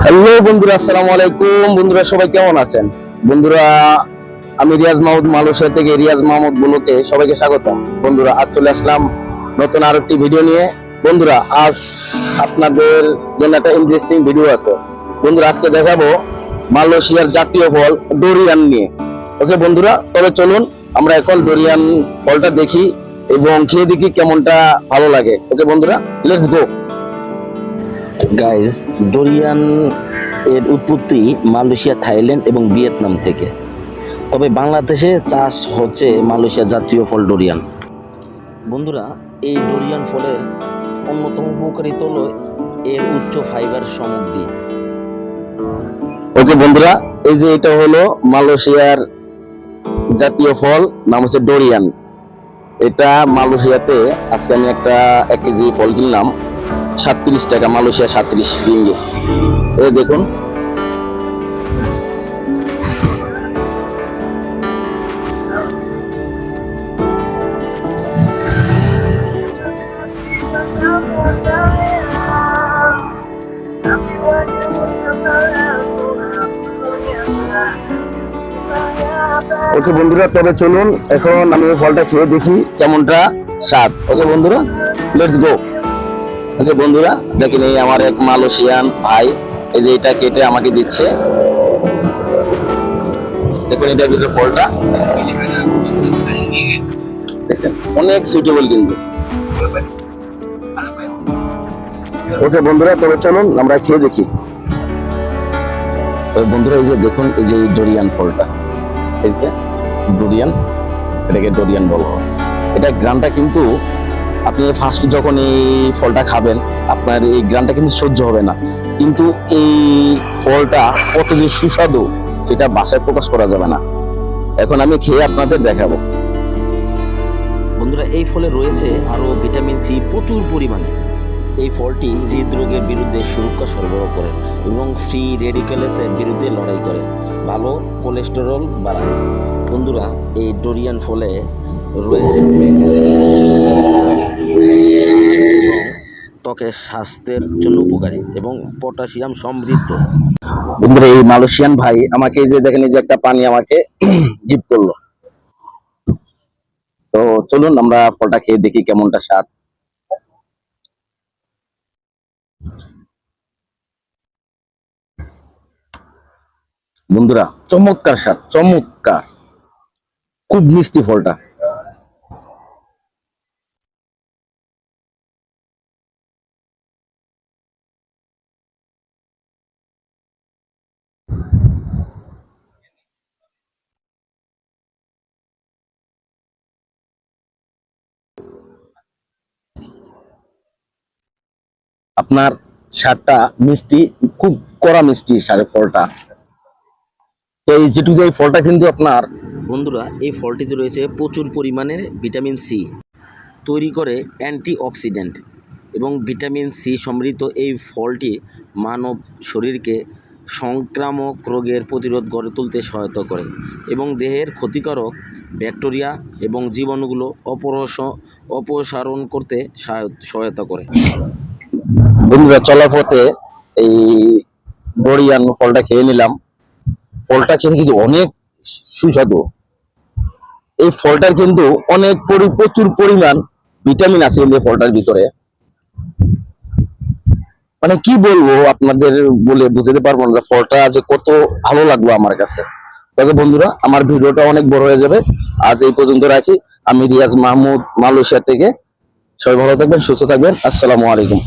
Hello বন্ধুরা, আসসালামু আলাইকুম। বন্ধুরা সবাই কেমন আছেন? বন্ধুরা, আমি রিয়াজ মাহমুদ, মালয়েশিয়া থেকে রিয়াজ মাহমুদ ব্লগে সবাইকে স্বাগতম। বন্ধুরা, আজ চলে আসলাম নতুন আরো একটি ভিডিও নিয়ে। বন্ধুরা, আজ আপনাদের জন্য একটা ইন্টারেস্টিং ভিডিও আছে। বন্ধুরা, আজকে দেখাবো মালয়েশিয়ার জাতীয় ফল ডোরিয়ান নিয়ে। ওকে বন্ধুরা, তবে চলুন আমরা এখন ডোরিয়ান ফলটা দেখি এবং খেয়ে দেখি কেমনটা ভালো লাগে। ওকে বন্ধুরা, লেটস গো। গাইজ, ডোরিয়ান এর উৎপত্তি মালয়েশিয়া, থাইল্যান্ড এবং ভিয়েতনাম থেকে। তবে বাংলাদেশে চাষ হচ্ছে মালয়েশিয়ার জাতীয় ফল ডোরিয়ান। বন্ধুরা, এই ডোরিয়ান ফলের অন্যতম উপকারিতা হলো এর উচ্চ ফাইবার সমৃদ্ধি। ওকে বন্ধুরা, এই যে এটা হলো মালয়েশিয়ার জাতীয় ফল, নাম হচ্ছে ডোরিয়ান। এটা মালয়েশিয়াতে আজকে আমি একটা 1 কেজি ফল কিনলাম 37 টাকা, মালয়েশিয়া 37 রিঙ্গিত। এই দেখুন, ওকে বন্ধুরা, তবে চলুন এখন আমি ফলটা খেয়ে দেখি কেমনটা স্বাদ। ওকে বন্ধুরা, লেটস গো। ওকে বন্ধুরা, দেখেন এই আমার এক মালয়েশিয়ান ভাই এই যে এটা কেটে আমাকে দিচ্ছে। দেখুন এটার ভিতরে ফলটা দেখছেন, অনেক সুইটেবল কিন্তু। ওকে বন্ধুরা, তবে চলুন আমরা খেয়ে দেখি। বন্ধুরা, এই যে দেখুন, এই যে ডোরিয়ান ফলটা, এই যে ডোরিয়ান, এটাকে ডোরিয়ান বলা হয়। এটা গ্রানটা কিন্তু আপনি ফার্স্ট যখন এই ফলটা খাবেন, আপনার এই গ্রানটা কিন্তু সহ্য হবে না, কিন্তু এই ফলটা কত যে সুস্বাদু সেটা ভাষায় প্রকাশ করা যাবে না। এখন আমি খেয়ে আপনাদের দেখাবো। বন্ধুরা, এই ফলে রয়েছে আরও ভিটামিন সি প্রচুর পরিমাণে। এই ফলটি হৃদরোগের বিরুদ্ধে সুরক্ষা সরবরাহ করে এবং ফ্রি রেডিক্যালসের বিরুদ্ধে লড়াই করে, ভালো কোলেস্টেরল বাড়ায়। বন্ধুরা, এই ডোরিয়ান ফলে রয়েছে এবং ত্বকের স্বাস্থ্যের জন্য উপকারী এবং পটাশিয়াম সমৃদ্ধ। বন্ধুরা, এই মালয়েশিয়ান ভাই আমাকে এই যে দেখেন, এই যে একটা পানি আমাকে গিফট করলো। তো চলুন আমরা ফলটা খেয়ে দেখি কেমনটা স্বাদ। বন্ধুরা, চমৎকার স্বাদ, চমৎকার, খুব মিষ্টি ফলটা। আপনার স্বাদটা মিষ্টি, খুব কড়া মিষ্টি স্বাদের ফলটা। তো এই যেটুকু যে এই ফলটা কিন্তু আপনার, বন্ধুরা, এই ফলটিতে রয়েছে প্রচুর পরিমাণে ভিটামিন সি, তৈরি করে অ্যান্টিঅক্সিডেন্ট এবং ভিটামিন সি সমৃদ্ধ এই ফলটি মানব শরীরকে সংক্রামক রোগের প্রতিরোধ গড়ে তুলতে সহায়তা করে এবং দেহের ক্ষতিকারক ব্যাকটেরিয়া এবং জীবাণুগুলো অপসারণ করতে সহায়তা করে। বন্ধুরা, চলার পথে এই ডোরিয়ান ফলটা খেয়ে নিলাম। ফলটা খেতে কিন্তু অনেক সুস্বাদু। এই ফলটার কিন্তু অনেক প্রচুর পরিমাণ ভিটামিন আছে কিন্তু এই ফলটার ভিতরে। মানে কি বলবো আপনাদের, বলে বুঝাতে পারবো না ফলটা যে কত ভালো লাগলো আমার কাছে। তবে বন্ধুরা, আমার ভিডিওটা অনেক বড় হয়ে যাবে, আজ এই পর্যন্ত রাখি। আমি রিয়াজ মাহমুদ, মালয়েশিয়া থেকে। সবাই ভালো থাকবেন, সুস্থ থাকবেন। আসসালামু আলাইকুম।